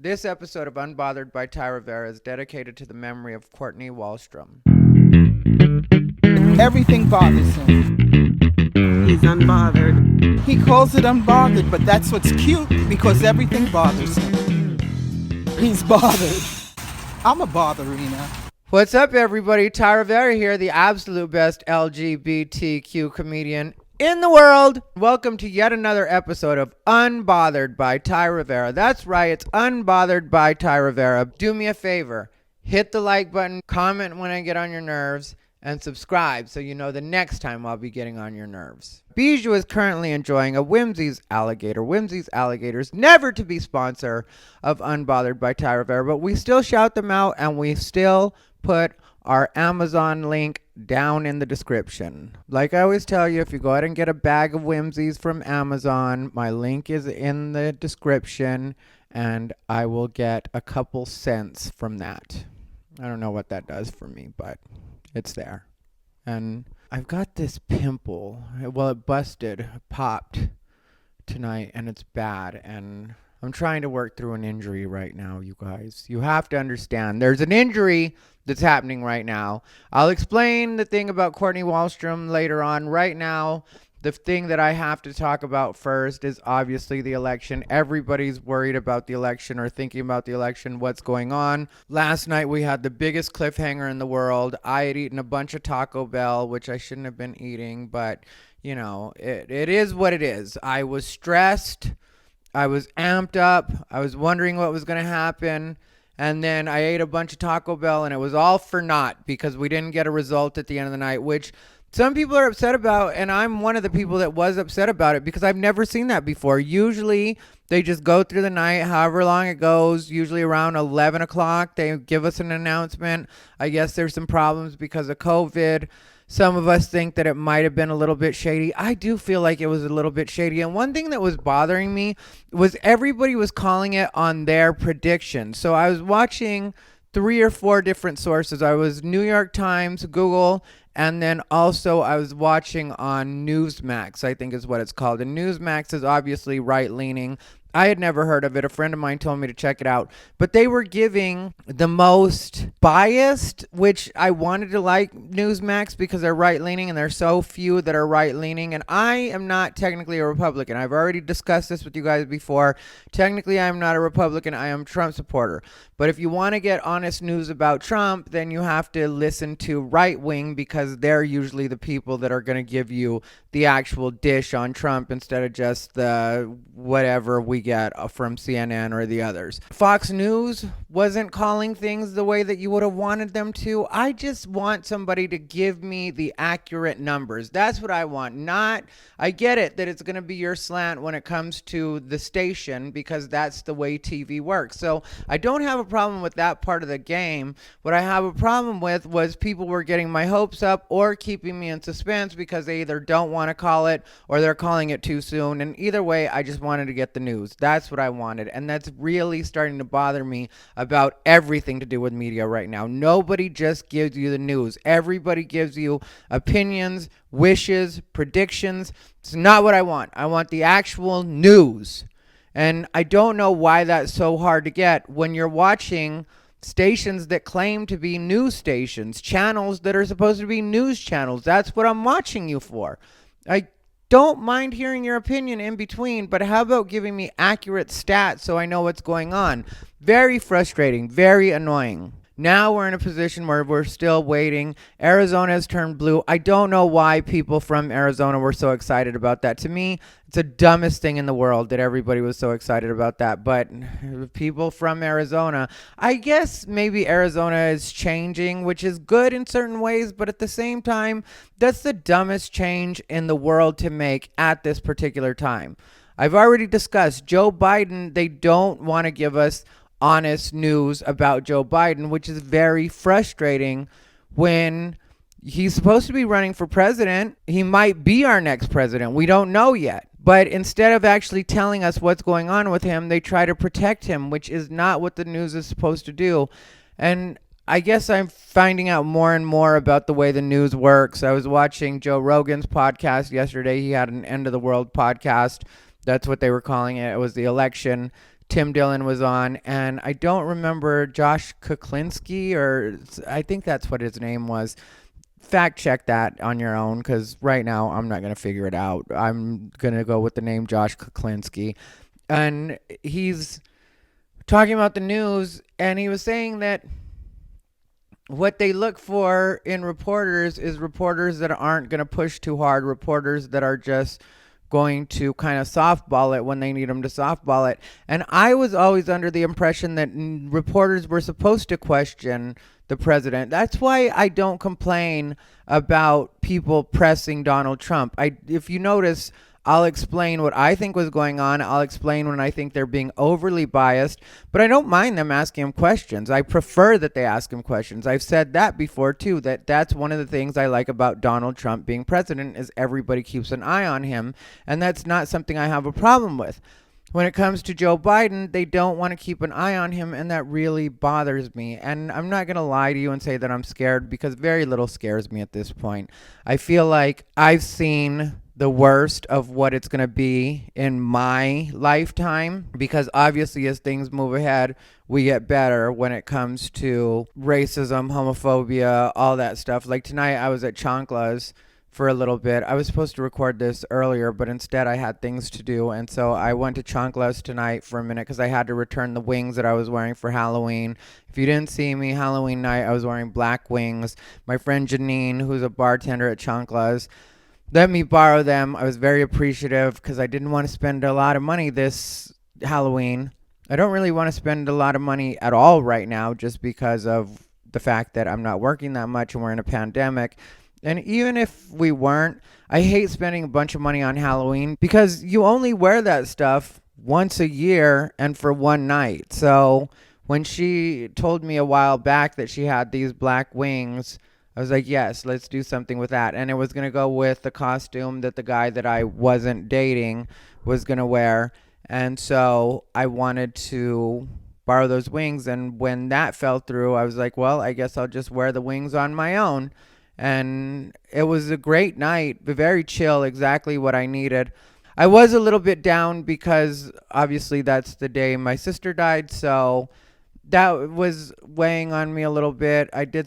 This episode of Unbothered by Thai Rivera is dedicated to the memory of Courtney Wahlstrom. Everything bothers him. He's unbothered. He calls it unbothered, but that's what's cute because everything bothers him. He's bothered. I'm a botherina. What's up, everybody? Thai Rivera here, the absolute best LGBTQ comedian in the world. Welcome to yet another episode of Unbothered by Thai Rivera. That's right, it's Unbothered by Thai Rivera. Do me a favor, hit the like button, comment when I get on your nerves, and subscribe so you know the next time I'll be getting on your nerves. Bijou is currently enjoying a Whimzees Alligator. Whimzees Alligators, never to be sponsor of Unbothered by Thai Rivera, but we still shout them out and we still put our Amazon link down in the description. Like I always tell you, if you go ahead and get a bag of Whimzees from Amazon, my link is in the description and I will get a couple cents from that. I don't know what that does for me, but it's there. And I've got this pimple. Well, it popped tonight, and it's bad. And I'm trying to work through an injury right now, you guys. You have to understand. There's an injury that's happening right now. I'll explain the thing about Courtney Wahlstrom later on. Right now, the thing that I have to talk about first is obviously the election. Everybody's worried about the election or thinking about the election, what's going on. Last night we had the biggest cliffhanger in the world. I had eaten a bunch of Taco Bell, which I shouldn't have been eating, but you know, it is what it is. I was stressed. I was amped up. I was wondering what was going to happen. And then I ate a bunch of Taco Bell and it was all for naught because we didn't get a result at the end of the night, which some people are upset about, and I'm one of the people that was upset about it because I've never seen that before. Usually, they just go through the night, however long it goes, usually around 11 o'clock. They give us an announcement. I guess there's some problems because of COVID. Some of us think that it might have been a little bit shady. I do feel like it was a little bit shady. And one thing that was bothering me was everybody was calling it on their prediction. So I was watching 3 or 4 different sources. I was New York Times, Google, and then also I was watching on Newsmax, I think is what it's called. And Newsmax is obviously right-leaning. I had never heard of it. A friend of mine told me to check it out. But they were giving the most biased, which I wanted to like Newsmax because they're right-leaning and there's so few that are right-leaning. And I am not technically a Republican. I've already discussed this with you guys before. Technically, I'm not a Republican. I am a Trump supporter. But if you want to get honest news about Trump, then you have to listen to right-wing because they're usually the people that are going to give you the actual dish on Trump instead of just the whatever we get from CNN or the others. Fox News wasn't calling things the way that you would have wanted them to. I just want somebody to give me the accurate numbers. That's what I want. I get it that it's going to be your slant when it comes to the station because that's the way TV works. So I don't have a problem with that part of the game. What I have a problem with was people were getting my hopes up or keeping me in suspense because they either don't want to call it or they're calling it too soon. And either way, I just wanted to get the news. That's what I wanted. And that's really starting to bother me about everything to do with media right now. Nobody just gives you the news. Everybody gives you opinions, wishes, predictions. It's not what I want. I want the actual news. And I don't know why that's so hard to get when you're watching stations that claim to be news stations, channels that are supposed to be news channels. That's what I'm watching you for. I don't mind hearing your opinion in between, but how about giving me accurate stats so I know what's going on? Very frustrating, very annoying. Now we're in a position where we're still waiting. Arizona has turned blue. I don't know why people from Arizona were so excited about that. To me, it's the dumbest thing in the world that everybody was so excited about that. But people from Arizona, I guess maybe Arizona is changing, which is good in certain ways. But at the same time, that's the dumbest change in the world to make at this particular time. I've already discussed Joe Biden. They don't want to give us honest news about Joe Biden, which is very frustrating when he's supposed to be running for president. He might be our next president. We don't know yet. But instead of actually telling us what's going on with him, they try to protect him, which is not what the news is supposed to do. And I guess I'm finding out more and more about the way the news works. I was watching Joe Rogan's podcast yesterday. He had an end of the world podcast. That's what they were calling it. It was the election Tim Dillon was on, and I don't remember Josh Kuklinski, or I think that's what his name was. Fact check that on your own, because right now I'm not going to figure it out. I'm going to go with the name Josh Kuklinski. And he's talking about the news, and he was saying that what they look for in reporters is reporters that aren't going to push too hard, reporters that are just going to kind of softball it when they need them to softball it. And I was always under the impression that reporters were supposed to question the president. That's why I don't complain about people pressing Donald Trump. If you notice, I'll explain what I think was going on. I'll explain when I think they're being overly biased, but I don't mind them asking him questions. I prefer that they ask him questions. I've said that before too, that's one of the things I like about Donald Trump being president is everybody keeps an eye on him, and that's not something I have a problem with. When it comes to Joe Biden, they don't want to keep an eye on him, and that really bothers me. And I'm not going to lie to you and say that I'm scared, because very little scares me at this point. I feel like I've seen the worst of what it's going to be in my lifetime, because obviously as things move ahead, we get better when it comes to racism, homophobia, all that stuff. Like tonight I was at Chancla's for a little bit. I was supposed to record this earlier, but instead I had things to do, and so I went to Chancla's tonight for a minute because I had to return the wings that I was wearing for Halloween. If you didn't see me Halloween night, I was wearing black wings. My friend Janine, who's a bartender at Chancla's, let me borrow them. I was very appreciative because I didn't want to spend a lot of money this Halloween. I don't really want to spend a lot of money at all right now, just because of the fact that I'm not working that much and we're in a pandemic. And even if we weren't, I hate spending a bunch of money on Halloween because you only wear that stuff once a year and for one night. So when she told me a while back that she had these black wings, I was like, yes, let's do something with that. And it was going to go with the costume that the guy that I wasn't dating was going to wear. And so I wanted to borrow those wings. And when that fell through, I was like, well, I guess I'll just wear the wings on my own. And it was a great night, very chill, exactly what I needed. I was a little bit down because obviously that's the day my sister died. So that was weighing on me a little bit. I did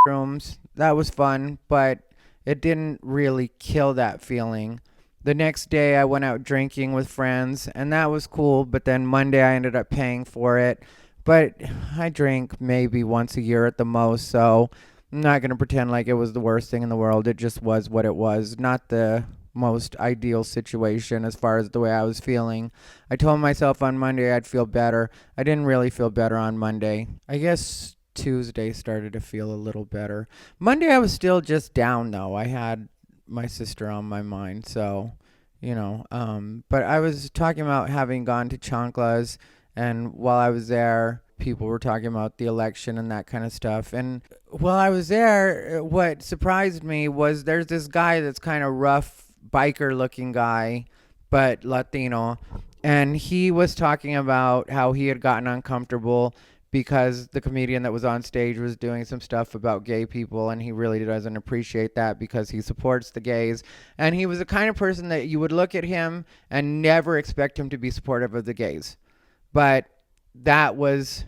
rooms. That was fun, but it didn't really kill that feeling. The next day I went out drinking with friends, and that was cool, but then Monday I ended up paying for it. But I drink maybe once a year at the most, so I'm not going to pretend like it was the worst thing in the world. It just was what it was. Not the most ideal situation as far as the way I was feeling. I told myself on Monday I'd feel better. I didn't really feel better on Monday. I guess Tuesday started to feel a little better. Monday I was still just down though. I had my sister on my mind, so but I was talking about having gone to Chancla's, and while I was there, people were talking about the election and that kind of stuff. And while I was there, what surprised me was there's this guy that's kind of rough, biker looking guy, but Latino, and he was talking about how he had gotten uncomfortable because the comedian that was on stage was doing some stuff about gay people, and he really doesn't appreciate that because he supports the gays. And he was the kind of person that you would look at him and never expect him to be supportive of the gays. But that was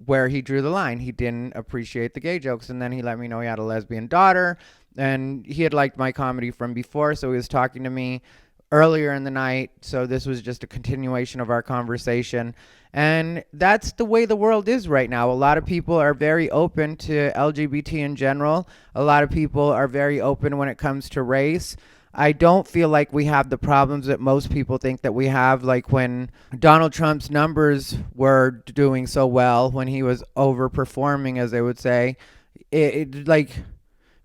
where he drew the line. He didn't appreciate the gay jokes. And then he let me know he had a lesbian daughter, and he had liked my comedy from before, so he was talking to me earlier in the night. So this was just a continuation of our conversation. And that's the way the world is right now. A lot of people are very open to LGBT in general. A lot of people are very open when it comes to race. I don't feel like we have the problems that most people think that we have, like when Donald Trump's numbers were doing so well, when he was overperforming, as they would say. Like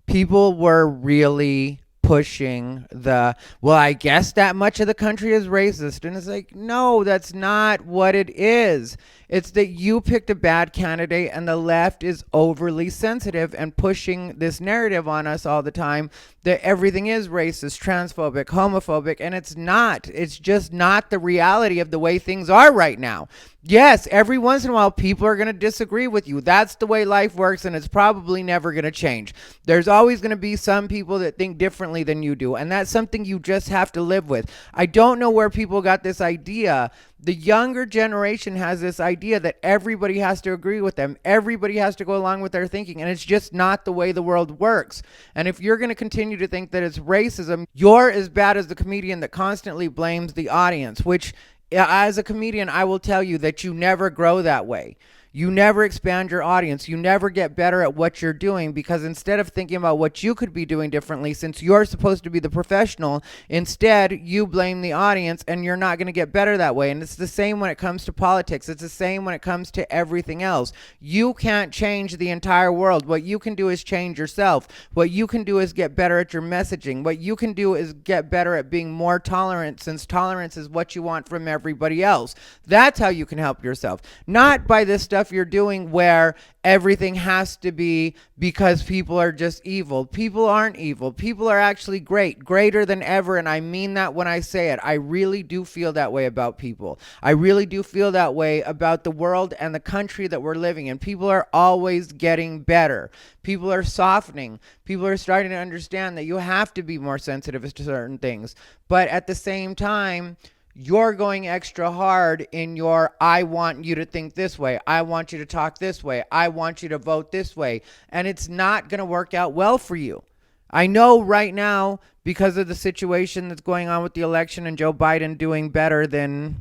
people were really pushing well, I guess that much of the country is racist. And it's like, no, that's not what it is. It's that you picked a bad candidate, and the left is overly sensitive and pushing this narrative on us all the time that everything is racist, transphobic, homophobic, and it's not. It's just not the reality of the way things are right now. Yes, every once in a while people are going to disagree with you. That's the way life works, and it's probably never going to change. There's always going to be some people that think differently than you do, and that's something you just have to live with. I don't know where people got this idea The younger generation has this idea that everybody has to agree with them. Everybody has to go along with their thinking. And it's just not the way the world works. And if you're going to continue to think that it's racism, you're as bad as the comedian that constantly blames the audience, which as a comedian, I will tell you that you never grow that way. You never expand your audience. You never get better at what you're doing, because instead of thinking about what you could be doing differently, since you're supposed to be the professional, instead you blame the audience, and you're not going to get better that way. And it's the same when it comes to politics. It's the same when it comes to everything else. You can't change the entire world. What you can do is change yourself. What you can do is get better at your messaging. What you can do is get better at being more tolerant, since tolerance is what you want from everybody else. That's how you can help yourself. Not by this stuff you're doing where everything has to be because people are just evil. People aren't evil. People are actually greater than ever, and I mean that when I say it. I really do feel that way about people. I really do feel that way about the world and the country that we're living in. People are always getting better. People are softening. People are starting to understand that you have to be more sensitive to certain things. But at the same time, you're going extra hard in your, I want you to think this way. I want you to talk this way. I want you to vote this way. And it's not going to work out well for you. I know right now, because of the situation that's going on with the election and Joe Biden doing better than,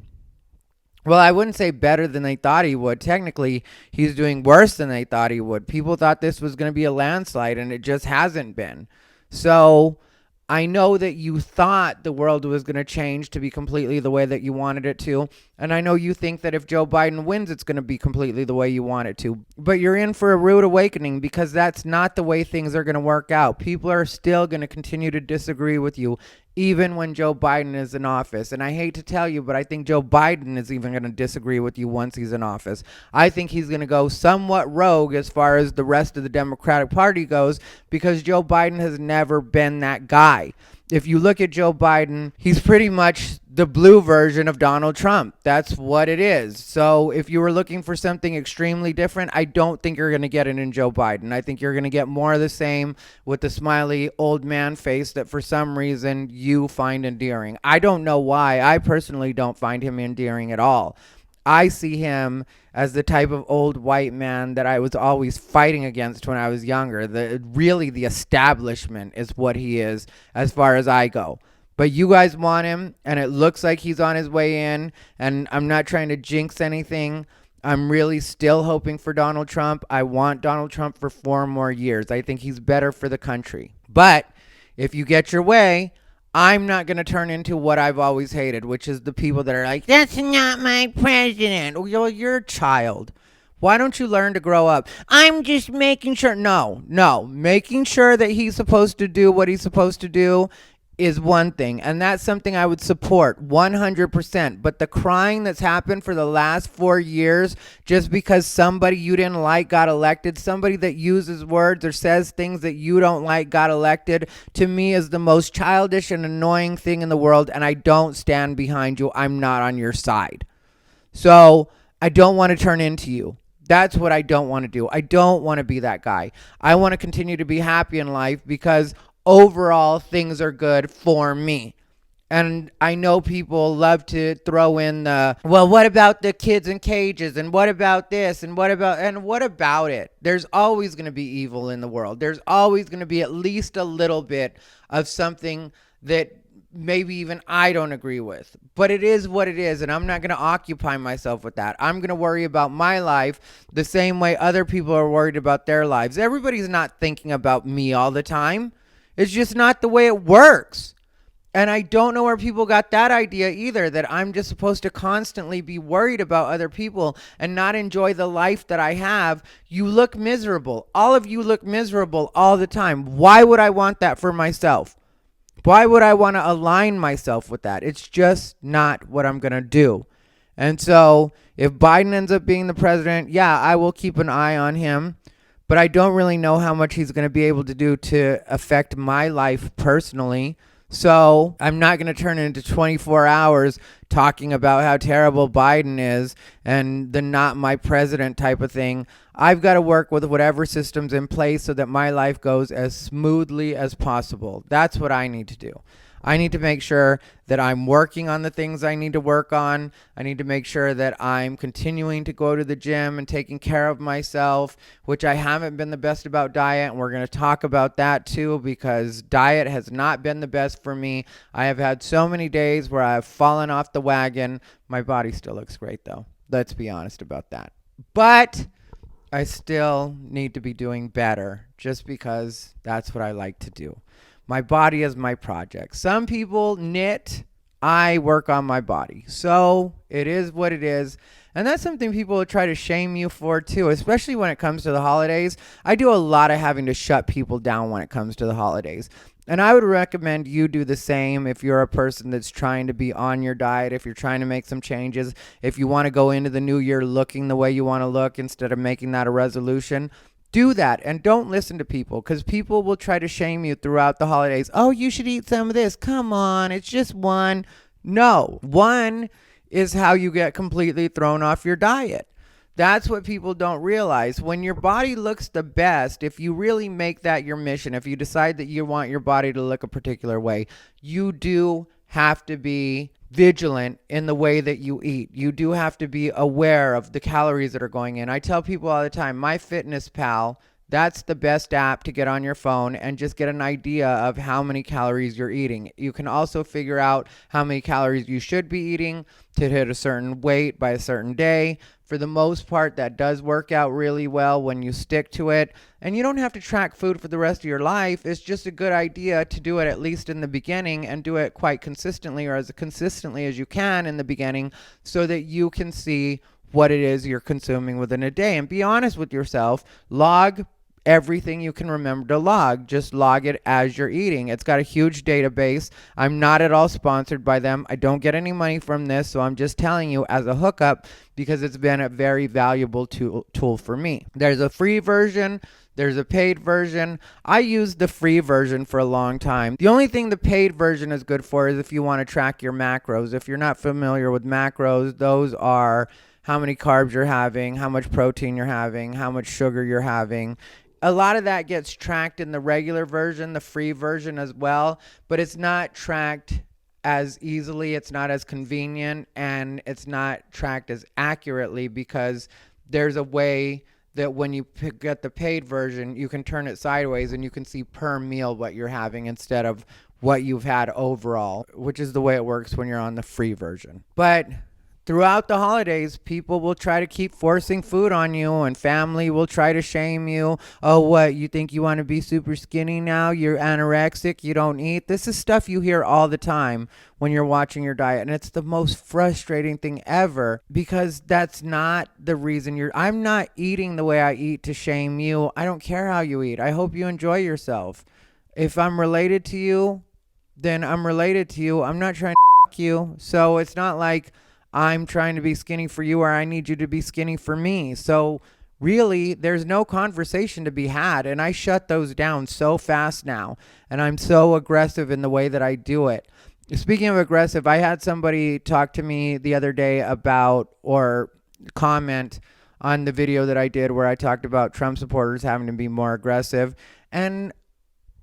well, I wouldn't say better than they thought he would. Technically, he's doing worse than they thought he would. People thought this was going to be a landslide, and it just hasn't been. So I know that you thought the world was going to change to be completely the way that you wanted it to. And I know you think that if Joe Biden wins, it's going to be completely the way you want it to. But you're in for a rude awakening, because that's not the way things are going to work out. People are still going to continue to disagree with you, even when Joe Biden is in office. And I hate to tell you, but I think Joe Biden is even going to disagree with you once he's in office. I think he's going to go somewhat rogue as far as the rest of the Democratic Party goes, because Joe Biden has never been that guy. If you look at Joe Biden, he's pretty much the blue version of Donald Trump. That's what it is. So if you were looking for something extremely different, I don't think you're going to get it in Joe Biden. I think you're going to get more of the same with the smiley old man face that for some reason you find endearing. I don't know why. I personally don't find him endearing at all. I see him as the type of old white man that I was always fighting against when I was younger. The establishment is what he is as far as I go. But you guys want him, and it looks like he's on his way in, and I'm not trying to jinx anything. I'm really still hoping for Donald Trump. I want Donald Trump for 4 more years. I think he's better for the country. But if you get your way, I'm not going to turn into what I've always hated, which is the people that are like, that's not my president. Well, you're a child. Why don't you learn to grow up? I'm just making sure. No. Making sure that he's supposed to do what he's supposed to do is one thing, and that's something I would support 100%. But the crying that's happened for the last 4 years just because somebody you didn't like got elected, somebody that uses words or says things that you don't like got elected, to me is the most childish and annoying thing in the world, and I don't stand behind you. I'm not on your side. So I don't want to turn into you. That's what I don't want to do. I don't want to be that guy. I want to continue to be happy in life, because overall things are good for me. And I know people love to throw in the, well, what about the kids in cages, and what about this, and what about it? There's always going to be evil in the world. There's always going to be at least a little bit of something that maybe even I don't agree with. But it is what it is, and I'm not going to occupy myself with that. I'm going to worry about my life the same way other people are worried about their lives. Everybody's not thinking about me all the time. It's just not the way it works. And I don't know where people got that idea either, that I'm just supposed to constantly be worried about other people and not enjoy the life that I have. You look miserable. All of you look miserable all the time. Why would I want that for myself? Why would I want to align myself with that? It's just not what I'm going to do. And so if Biden ends up being the president, yeah, I will keep an eye on him. But I don't really know how much he's going to be able to do to affect my life personally. So I'm not going to turn it into 24 hours talking about how terrible Biden is and the not my president type of thing. I've got to work with whatever system's in place so that my life goes as smoothly as possible. That's what I need to do. I need to make sure that I'm working on the things I need to work on. I need to make sure that I'm continuing to go to the gym and taking care of myself, which I haven't been the best about diet. And we're going to talk about that too, because diet has not been the best for me. I have had so many days where I've fallen off the wagon. My body still looks great though. Let's be honest about that. But I still need to be doing better just because that's what I like to do. My body is my project. Some people knit. I work on my body. So it is what it is. And that's something people will try to shame you for too, especially when it comes to the holidays. I do a lot of having to shut people down when it comes to the holidays. And I would recommend you do the same if you're a person that's trying to be on your diet, if you're trying to make some changes, if you want to go into the new year looking the way you want to look instead of making that a resolution. Do that and don't listen to people, because people will try to shame you throughout the holidays. Oh, you should eat some of this. Come on, it's just one. No, one is how you get completely thrown off your diet. That's what people don't realize. When your body looks the best, if you really make that your mission, if you decide that you want your body to look a particular way, you do have to be vigilant in the way that you eat. You do have to be aware of the calories that are going in. I tell people all the time, MyFitnessPal, that's the best app to get on your phone and just get an idea of how many calories you're eating. You can also figure out how many calories you should be eating to hit a certain weight by a certain day. For the most part, that does work out really well when you stick to it. And you don't have to track food for the rest of your life. It's just a good idea to do it at least in the beginning, and do it quite consistently, or as consistently as you can in the beginning, so that you can see what it is you're consuming within a day. And be honest with yourself. Log everything you can remember to log. Just log it as you're eating. It's got a huge database. I'm not at all sponsored by them. I don't get any money from this, so I'm just telling you as a hookup, because it's been a very valuable tool for me. There's a free version. There's a paid version. I used the free version for a long time. The only thing the paid version is good for is if you want to track your macros. If you're not familiar with macros, those are how many carbs you're having, how much protein you're having, how much sugar you're having. A lot of that gets tracked in the regular version, the free version as well, but it's not tracked as easily, it's not as convenient, and it's not tracked as accurately, because there's a way that when you get the paid version, you can turn it sideways and you can see per meal what you're having instead of what you've had overall, which is the way it works when you're on the free version. But throughout the holidays, people will try to keep forcing food on you, and family will try to shame you. Oh, what? You think you want to be super skinny now? You're anorexic? You don't eat? This is stuff you hear all the time when you're watching your diet. And it's the most frustrating thing ever, because that's not the reason I'm not eating the way I eat to shame you. I don't care how you eat. I hope you enjoy yourself. If I'm related to you, then I'm related to you. I'm not trying to f*** you. So it's not like I'm trying to be skinny for you or I need you to be skinny for me. So really, there's no conversation to be had. And I shut those down so fast now. And I'm so aggressive in the way that I do it. Speaking of aggressive, I had somebody talk to me the other day about, or comment on the video that I did where I talked about Trump supporters having to be more aggressive. And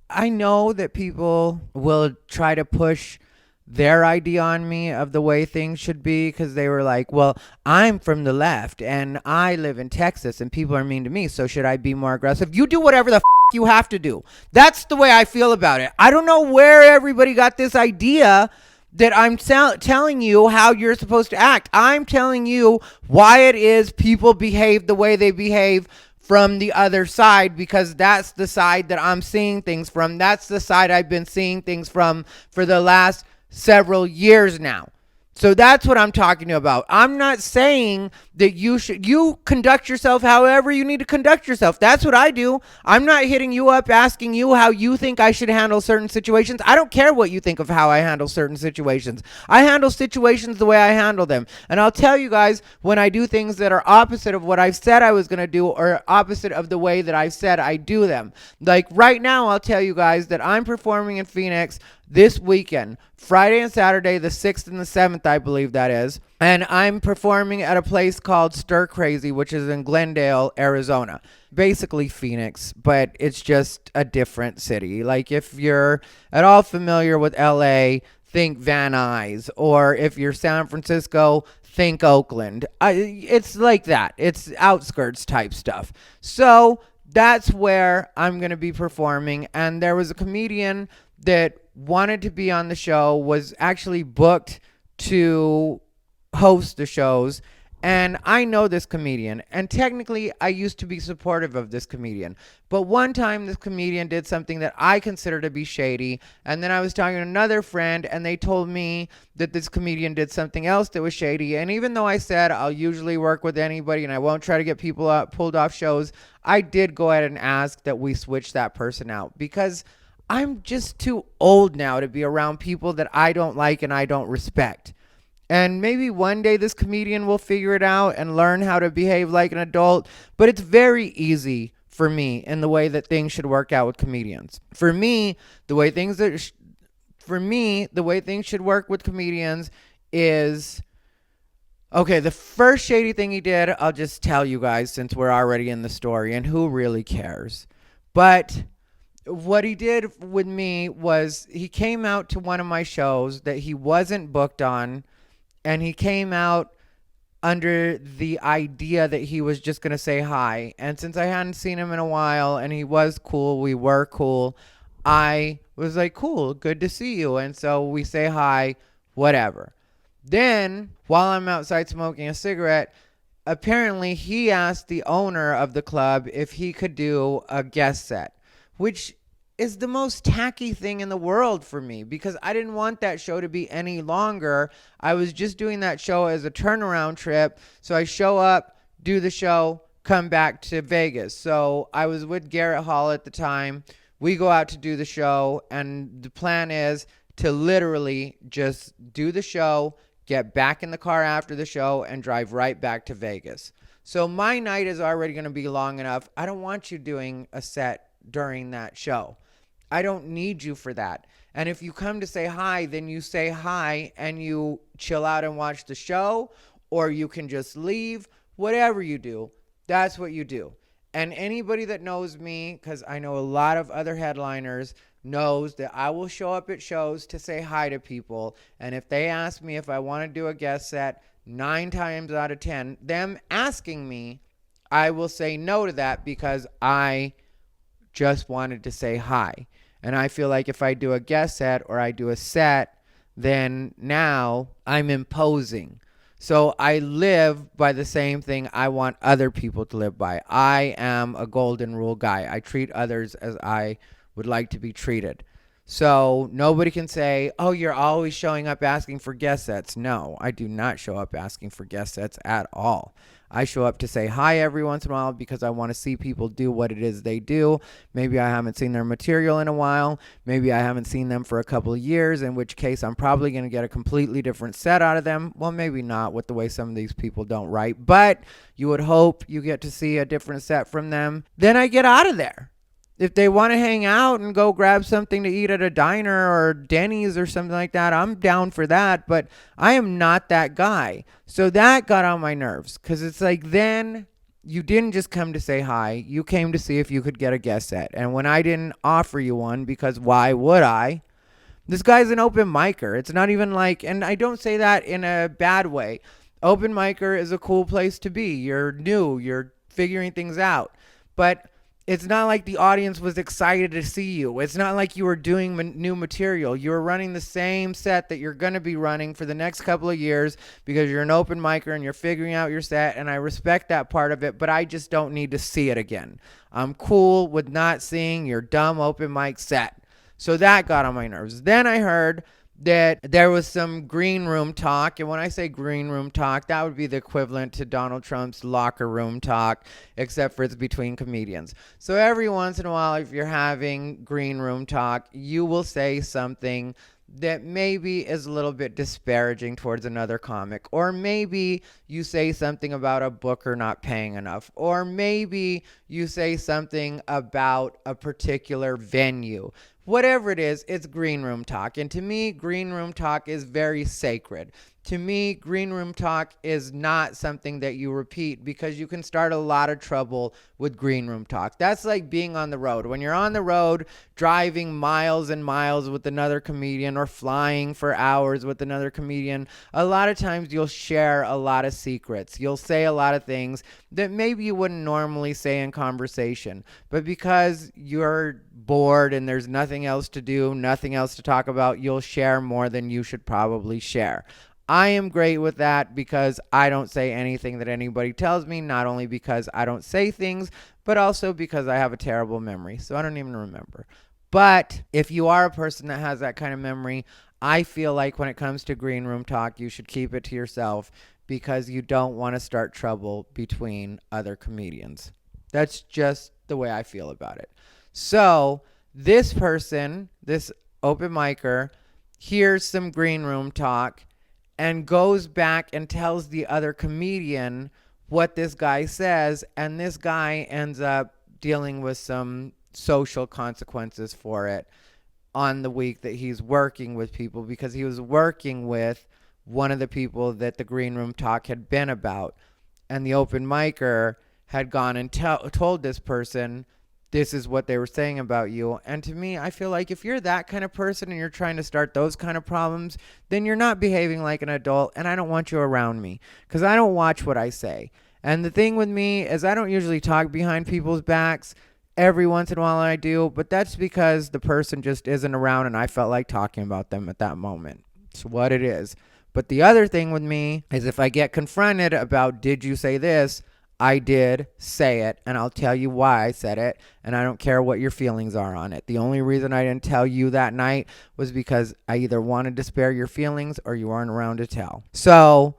I know that people will try to push their idea on me of the way things should be, because they were like, well, I'm from the left and I live in Texas and people are mean to me, so should I be more aggressive? You do whatever the you have to do. That's the way I feel about it. I don't know where everybody got this idea that I'm telling you how you're supposed to act. I'm telling you why it is people behave the way they behave from the other side, because that's the side that I'm seeing things from. That's the side I've been seeing things from for the last several years now. So that's what I'm talking about. I'm not saying that you conduct yourself however you need to conduct yourself. That's what I do. I'm not hitting you up asking you how you think I should handle certain situations. I don't care what you think of how I handle certain situations. I handle situations the way I handle them. And I'll tell you guys when I do things that are opposite of what I've said I was going to do, or opposite of the way that I've said I do them. Like right now, I'll tell you guys that I'm performing in Phoenix this weekend, Friday and Saturday, the 6th and the 7th, I believe that is. And I'm performing at a place called Stir Crazy, which is in Glendale, Arizona. Basically Phoenix, but it's just a different city. Like if you're at all familiar with LA, think Van Nuys, or if you're San Francisco, think Oakland. It's like that. It's outskirts type stuff. So that's where I'm going to be performing. And there was a comedian that wanted to be on the show, was actually booked to host the shows. And I know this comedian, and technically I used to be supportive of this comedian. But one time this comedian did something that I consider to be shady, and then I was talking to another friend, and they told me that this comedian did something else that was shady. And even though I said I'll usually work with anybody and I won't try to get people pulled off shows, I did go ahead and ask that we switch that person out, because I'm just too old now to be around people that I don't like and I don't respect. And maybe one day this comedian will figure it out and learn how to behave like an adult. But it's very easy for me in the way that things should work out with comedians. For me, the way things should work with comedians is, okay, the first shady thing he did, I'll just tell you guys since we're already in the story, and who really cares. But what he did with me was he came out to one of my shows that he wasn't booked on. And he came out under the idea that he was just going to say hi. And since I hadn't seen him in a while and he was cool, we were cool, I was like, cool, good to see you. And so we say hi, whatever. Then, while I'm outside smoking a cigarette, apparently he asked the owner of the club if he could do a guest set, which is the most tacky thing in the world for me, because I didn't want that show to be any longer. I was just doing that show as a turnaround trip. So I show up, do the show, come back to Vegas. So I was with Garrett Hall at the time. We go out to do the show, and the plan is to literally just do the show, get back in the car after the show, and drive right back to Vegas. So my night is already going to be long enough. I don't want you doing a set during that show. I don't need you for that. And if you come to say hi, then you say hi and you chill out and watch the show, or you can just leave. Whatever you do, that's what you do. And anybody that knows me, because I know a lot of other headliners, knows that I will show up at shows to say hi to people. And if they ask me if I want to do a guest set, 9 times out of 10, them asking me, I will say no to that, because I just wanted to say hi. And I feel like if I do a guest set or I do a set, then now I'm imposing. So I live by the same thing I want other people to live by. I am a golden rule guy. I treat others as I would like to be treated. So nobody can say, oh, you're always showing up asking for guest sets. No, I do not show up asking for guest sets at all. I show up to say hi every once in a while because I want to see people do what it is they do. Maybe I haven't seen their material in a while. Maybe I haven't seen them for a couple of years, in which case I'm probably going to get a completely different set out of them. Well, maybe not with the way some of these people don't write, but you would hope you get to see a different set from them. Then I get out of there. If they want to hang out and go grab something to eat at a diner or Denny's or something like that, I'm down for that, but I am not that guy. So that got on my nerves, because it's like, then you didn't just come to say hi. You came to see if you could get a guest set. And when I didn't offer you one, because why would I? This guy's an open micer. It's not even like, and I don't say that in a bad way. Open micer is a cool place to be. You're new. You're figuring things out. But it's not like the audience was excited to see you. It's not like you were doing new material. You were running the same set that you're going to be running for the next couple of years, because you're an open micer and you're figuring out your set, and I respect that part of it, but I just don't need to see it again. I'm cool with not seeing your dumb open mic set. So that got on my nerves. Then I heard that there was some green room talk. And when I say green room talk, that would be the equivalent to Donald Trump's locker room talk, except for it's between comedians. So every once in a while, if you're having green room talk, you will say something that maybe is a little bit disparaging towards another comic, or maybe you say something about a booker not paying enough, or maybe you say something about a particular venue, whatever it is, it's green room talk. And to me, green room talk is very sacred. To me, green room talk is not something that you repeat because you can start a lot of trouble with green room talk. That's like being on the road. When you're on the road, driving miles and miles with another comedian or flying for hours with another comedian, a lot of times you'll share a lot of secrets. You'll say a lot of things that maybe you wouldn't normally say in conversation. But because you're bored and there's nothing else to do, nothing else to talk about, you'll share more than you should probably share. I am great with that because I don't say anything that anybody tells me, not only because I don't say things, but also because I have a terrible memory, so I don't even remember. But if you are a person that has that kind of memory, I feel like when it comes to green room talk, you should keep it to yourself because you don't want to start trouble between other comedians. That's just the way I feel about it. So this person, this open micer, hears some green room talk and goes back and tells the other comedian what this guy says, and this guy ends up dealing with some social consequences for it on the week that he's working with people, because he was working with one of the people that the green room talk had been about, and the open micer had gone and told this person, this is what they were saying about you. And to me, I feel like if you're that kind of person and you're trying to start those kind of problems, then you're not behaving like an adult, and I don't want you around me because I don't watch what I say. And the thing with me is I don't usually talk behind people's backs. Every once in a while I do, but that's because the person just isn't around and I felt like talking about them at that moment. It's what it is. But the other thing with me is if I get confronted about, did you say this? I did say it, and I'll tell you why I said it, and I don't care what your feelings are on it. The only reason I didn't tell you that night was because I either wanted to spare your feelings or you weren't around to tell. So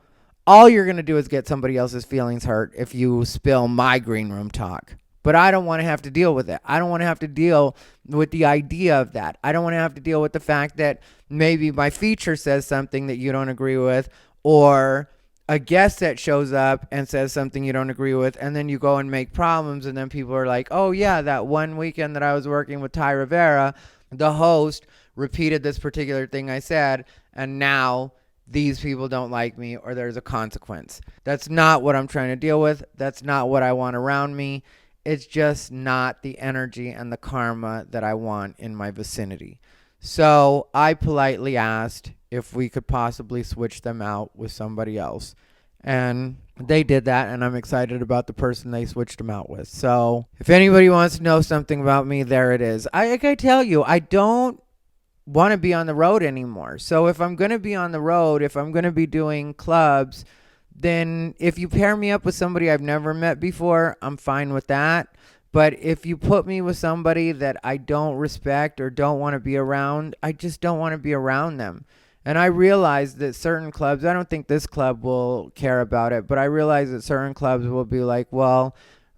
all you're going to do is get somebody else's feelings hurt if you spill my green room talk. But I don't want to have to deal with it. I don't want to have to deal with the idea of that. I don't want to have to deal with the fact that maybe my feature says something that you don't agree with, or a guest that shows up and says something you don't agree with, and then you go and make problems, and then people are like, oh yeah, that one weekend that I was working with Thai Rivera, the host repeated this particular thing I said, and now these people don't like me, or there's a consequence. That's not what I'm trying to deal with. That's not what I want around me. It's just not the energy and the karma that I want in my vicinity. So I politely asked if we could possibly switch them out with somebody else. And they did that, and I'm excited about the person they switched them out with. So if anybody wants to know something about me, there it is. Like I tell you, I don't want to be on the road anymore. So if I'm going to be on the road, if I'm going to be doing clubs, then if you pair me up with somebody I've never met before, I'm fine with that. But if you put me with somebody that I don't respect or don't want to be around, I just don't want to be around them. And I realize that certain clubs, I don't think this club will care about it, but I realize that certain clubs will be like, well,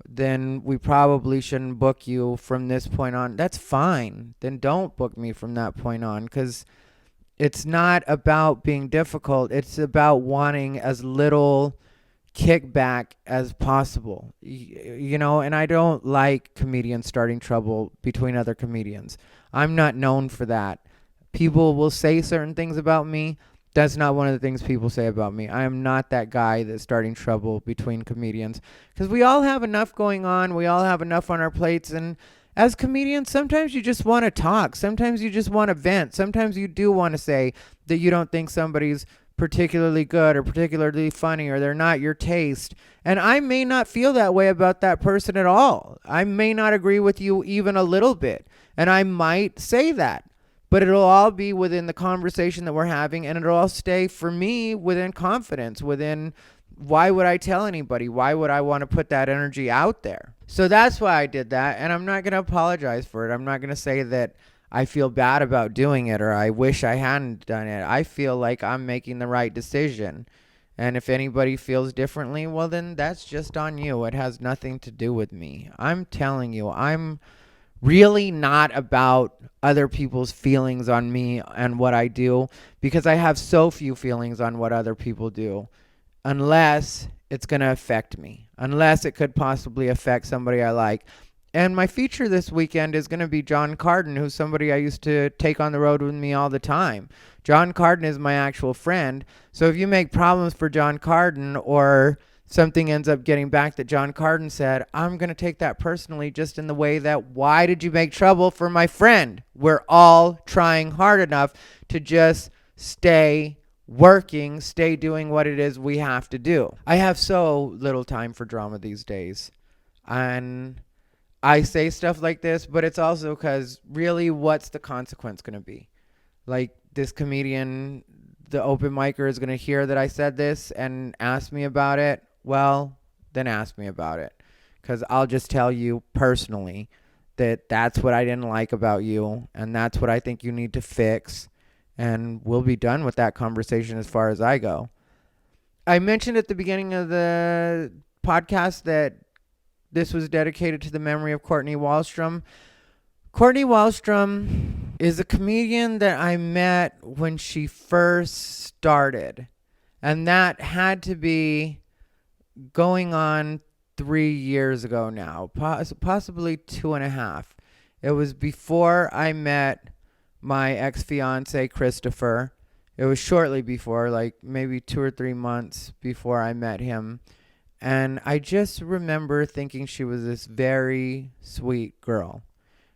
then we probably shouldn't book you from this point on. That's fine. Then don't book me from that point on, because it's not about being difficult. It's about wanting as little kickback as possible, you know, and I don't like comedians starting trouble between other comedians. I'm not known for that. People will say certain things about me. That's not one of the things people say about me. I am not that guy that's starting trouble between comedians, because we all have enough going on. We all have enough on our plates, and as comedians, sometimes you just want to talk. Sometimes you just want to vent. Sometimes you do want to say that you don't think somebody's particularly good or particularly funny, or they're not your taste. And I may not feel that way about that person at all. I may not agree with you even a little bit, and I might say that, but it'll all be within the conversation that we're having, and it'll all stay for me within confidence, within, why would I tell anybody? Why would I want to put that energy out there? So that's why I did that, and I'm not going to apologize for it. I'm not going to say that I feel bad about doing it or I wish I hadn't done it. I feel like I'm making the right decision. And if anybody feels differently, well, then that's just on you. It has nothing to do with me. I'm telling you, I'm really not about other people's feelings on me and what I do, because I have so few feelings on what other people do, unless it's going to affect me, unless it could possibly affect somebody I like. And my feature this weekend is going to be John Carden, who's somebody I used to take on the road with me all the time. John Carden is my actual friend. So if you make problems for John Carden, or something ends up getting back that John Carden said, I'm going to take that personally, just in the way that, why did you make trouble for my friend? We're all trying hard enough to just stay working, stay doing what it is we have to do. I have so little time for drama these days. And I say stuff like this, but it's also because really, what's the consequence going to be? Like, this comedian, the open micer, is going to hear that I said this and ask me about it. Well, then ask me about it, because I'll just tell you personally that that's what I didn't like about you, and that's what I think you need to fix, and we'll be done with that conversation as far as I go. I mentioned at the beginning of the podcast that this was dedicated to the memory of Courtney Wahlstrom. Courtney Wahlstrom is a comedian that I met when she first started. And that had to be going on 3 years ago now, possibly 2.5. It was before I met my ex-fiance, Christopher. It was shortly before, like maybe 2 or 3 months before I met him. And I just remember thinking she was this very sweet girl.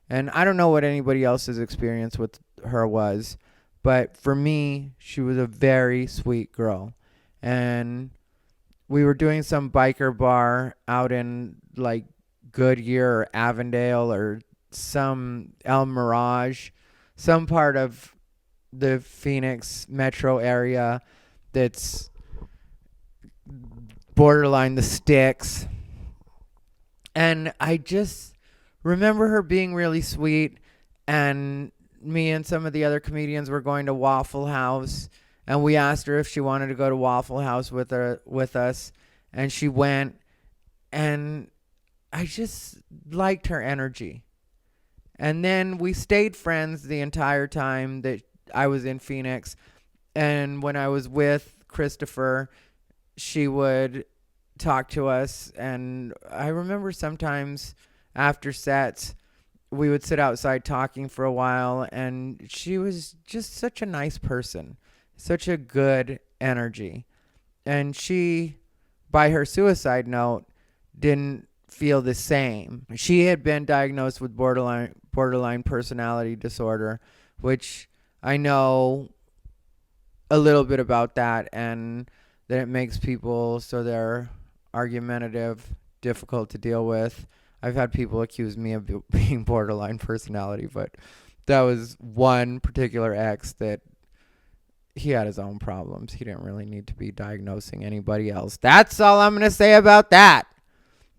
And I don't know what anybody else's experience with her was, but for me, she was a very sweet girl. And we were doing some biker bar out in like Goodyear or Avondale or some El Mirage, some part of the Phoenix metro area that's borderline the sticks. And I just remember her being really sweet, and me and some of the other comedians were going to Waffle House, and we asked her if she wanted to go to Waffle House with us, and she went, and I just liked her energy. And then we stayed friends the entire time that I was in Phoenix. And when I was with Christopher, she would talk to us. And I remember sometimes after sets, we would sit outside talking for a while. And she was just such a nice person, such a good energy. And she, by her suicide note, didn't feel the same. She had been diagnosed with borderline personality disorder, which I know a little bit about that, and that it makes people so they're argumentative, difficult to deal with. I've had people accuse me of being borderline personality, but that was one particular ex that he had his own problems. He didn't really need to be diagnosing anybody else. That's all I'm going to say about that.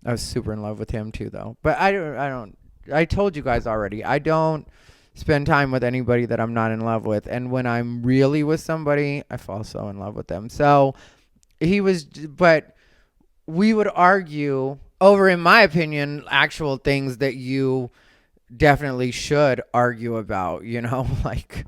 I was super in love with him too, though. But I told you guys already, I don't spend time with anybody that I'm not in love with. And when I'm really with somebody, I fall so in love with them. So but we would argue over, in my opinion, actual things that you definitely should argue about, like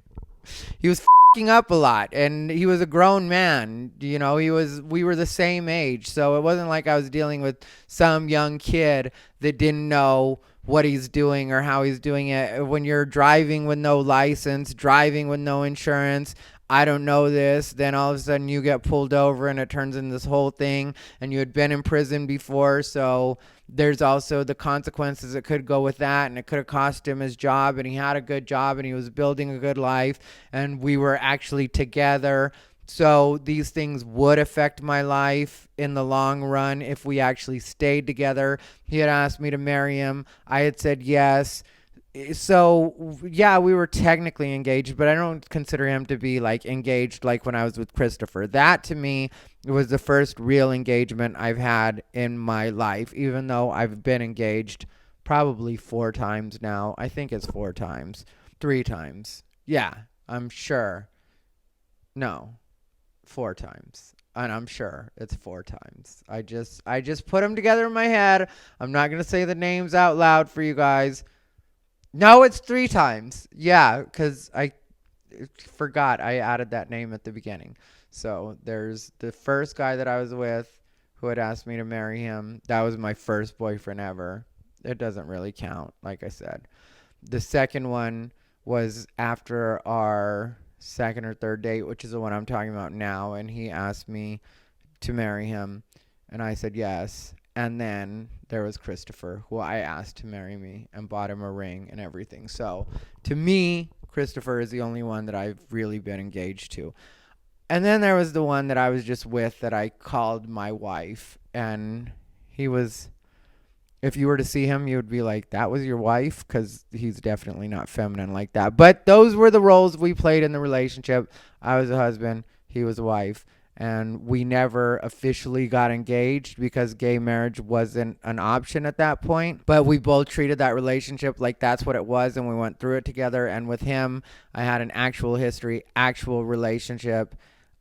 he was up a lot, and he was a grown man. We were the same age, so it wasn't like I was dealing with some young kid that didn't know what he's doing or how he's doing it. When you're driving with no license, driving with no insurance, I don't know this, then all of a sudden you get pulled over and it turns into this whole thing, and you had been in prison before, so there's also the consequences that could go with that, and it could have cost him his job, and he had a good job, and he was building a good life, and we were actually together. So these things would affect my life in the long run if we actually stayed together. He had asked me to marry him. I had said yes. So yeah, we were technically engaged, but I don't consider him to be like engaged like when I was with Christopher. That to me was the first real engagement I've had in my life, even though I've been engaged probably 4 times now. I think it's 4 times. 3 times. Yeah, I'm sure. No, 4 times. And I'm sure it's 4 times. I just put them together in my head. I'm not going to say the names out loud for you guys. No, it's 3 times. Yeah, because I forgot I added that name at the beginning. So there's the first guy that I was with who had asked me to marry him. That was my first boyfriend ever. it doesn't really count, like I said. The second one was after our second or third date, which is the one I'm talking about now, and he asked me to marry him, and I said yes. And then there was Christopher, who I asked to marry me and bought him a ring and everything. So to me, Christopher is the only one that I've really been engaged to. And then there was the one that I was just with that I called my wife, and he was, if you were to see him, you would be like, that was your wife? Because he's definitely not feminine like that. But those were the roles we played in the relationship. I was a husband. He was a wife. And we never officially got engaged because gay marriage wasn't an option at that point. But we both treated that relationship like that's what it was, and we went through it together. And with him, I had an actual history, actual relationship.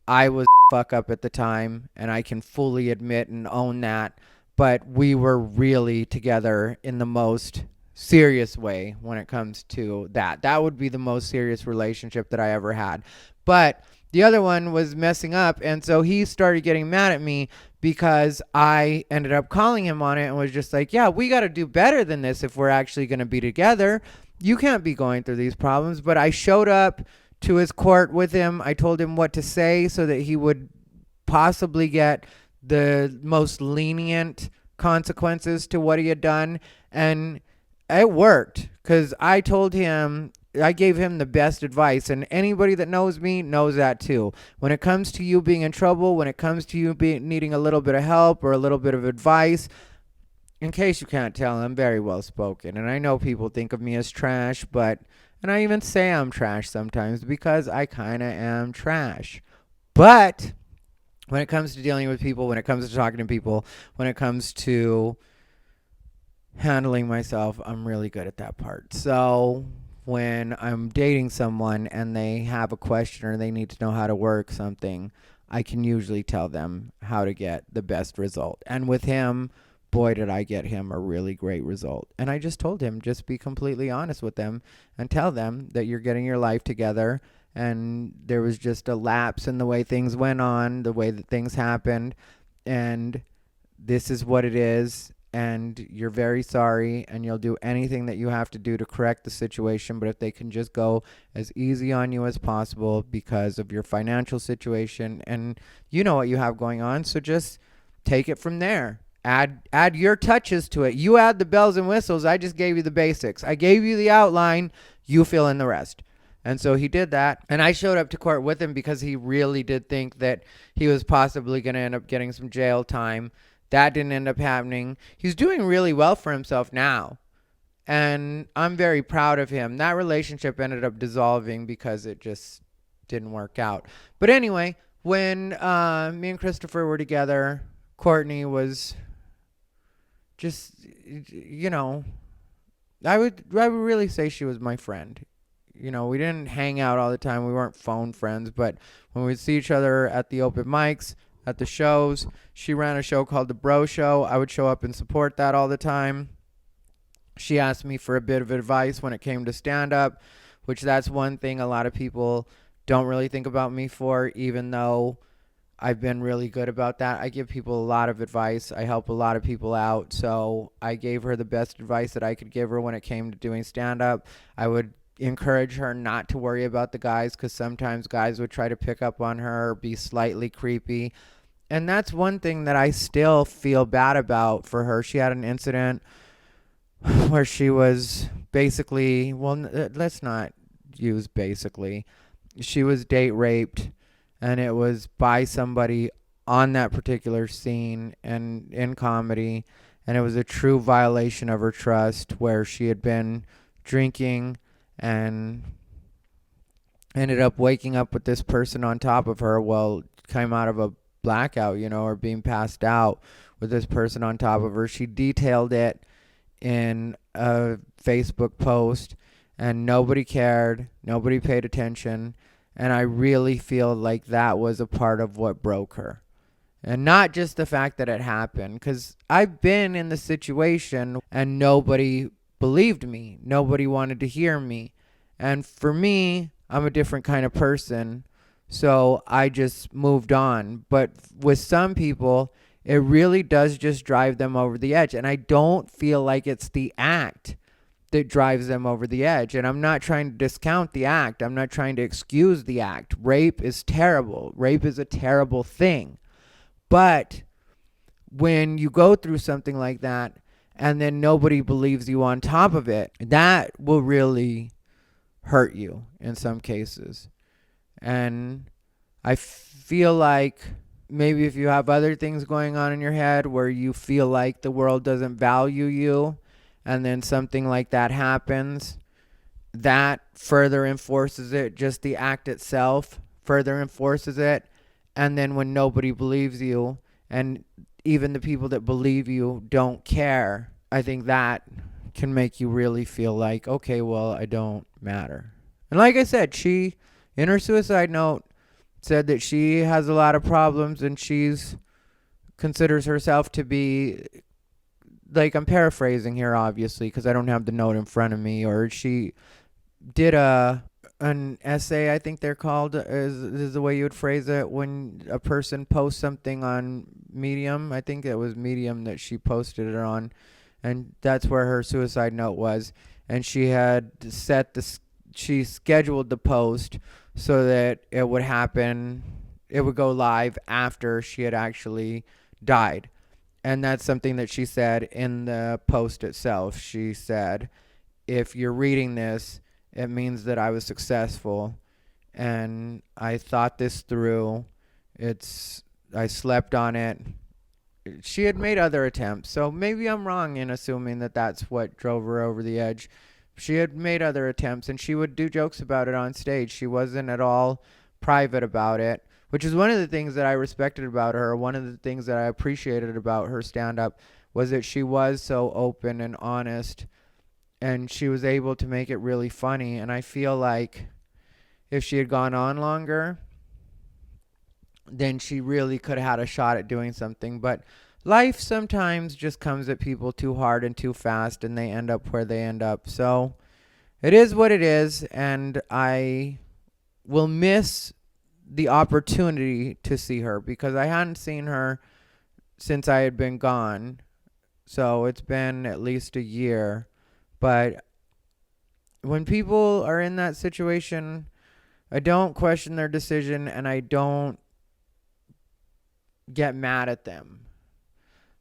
I was fuck up at the time, and I can fully admit and own that. But we were really together in the most serious way when it comes to that. That would be the most serious relationship that I ever had. But the other one was messing up, and so he started getting mad at me because I ended up calling him on it and was just like, yeah, we got to do better than this if we're actually going to be together. You can't be going through these problems. But I showed up to his court with him. I told him what to say so that he would possibly get the most lenient consequences to what he had done. And it worked because I told him, I gave him the best advice, and anybody that knows me knows that too. When it comes to you being in trouble, when it comes to you needing a little bit of help or a little bit of advice, in case you can't tell, I'm very well spoken. And I know people think of me as trash, and I even say I'm trash sometimes because I kind of am trash. But when it comes to dealing with people, when it comes to talking to people, when it comes to handling myself, I'm really good at that part. So when I'm dating someone and they have a question or they need to know how to work something, I can usually tell them how to get the best result. And with him, boy, did I get him a really great result. And I just told him, just be completely honest with them and tell them that you're getting your life together. And there was just a lapse in the way things went on, the way that things happened. And this is what it is. And you're very sorry, and you'll do anything that you have to do to correct the situation. But if they can just go as easy on you as possible because of your financial situation, and you know what you have going on, so just take it from there. Add your touches to it. You add the bells and whistles. I just gave you the basics. I gave you the outline. You fill in the rest. And so he did that. And I showed up to court with him because he really did think that he was possibly going to end up getting some jail time. That didn't end up happening. He's doing really well for himself now. And I'm very proud of him. That relationship ended up dissolving because it just didn't work out. But anyway, when me and Christopher were together, Courtney was just, you know, I would really say she was my friend. You know, we didn't hang out all the time. We weren't phone friends. But when we'd see each other at the open mics, at the shows, she ran a show called The Bro Show. I would show up and support that all the time. She asked me for a bit of advice when it came to stand-up, which that's one thing a lot of people don't really think about me for, even though I've been really good about that. I give people a lot of advice. I help a lot of people out. So I gave her the best advice that I could give her when it came to doing stand-up. I would encourage her not to worry about the guys because sometimes guys would try to pick up on her or be slightly creepy. And that's one thing that I still feel bad about for her. She had an incident where she was basically, well, let's not use basically. She was date raped, and it was by somebody on that particular scene and in comedy. And it was a true violation of her trust where she had been drinking and ended up waking up with this person on top of her. Well, came out of a blackout, you know, or being passed out with this person on top of her. She detailed it in a Facebook post, and nobody cared. Nobody paid attention. And I really feel like that was a part of what broke her. And not just the fact that it happened, because I've been in the situation and nobody believed me. Nobody wanted to hear me. And for me, I'm a different kind of person. So I just moved on. But with some people, it really does just drive them over the edge. And I don't feel like it's the act that drives them over the edge. And I'm not trying to discount the act. I'm not trying to excuse the act. Rape is terrible. Rape is a terrible thing. But when you go through something like that and then nobody believes you on top of it, that will really hurt you in some cases. And I feel like maybe if you have other things going on in your head where you feel like the world doesn't value you, and then something like that happens, that further enforces it. Just the act itself further enforces it. And then when nobody believes you, and even the people that believe you don't care, I think that can make you really feel like, okay, well, I don't matter. And like I said, she, in her suicide note, said that she has a lot of problems and she's considers herself to be, like, I'm paraphrasing here obviously because I don't have the note in front of me, or she did an essay, I think they're called, is the way you would phrase it, when a person posts something on Medium. I think it was Medium that she posted it on, and that's where her suicide note was. And she had she scheduled the post so that it would happen, it would go live after she had actually died. And that's something that she said in the post itself. She said, if you're reading this, it means that I was successful and I thought this through. I slept on it. She had made other attempts, so maybe I'm wrong in assuming that that's what drove her over the edge. She had made other attempts, and she would do jokes about it on stage. She wasn't at all private about it, which is one of the things that I respected about her. One of the things that I appreciated about her stand-up was that she was so open and honest, and she was able to make it really funny. And I feel like if she had gone on longer, then she really could have had a shot at doing something. But life sometimes just comes at people too hard and too fast, and they end up where they end up. So it is what it is, and I will miss the opportunity to see her because I hadn't seen her since I had been gone. So it's been at least a year. But when people are in that situation, I don't question their decision, and I don't get mad at them.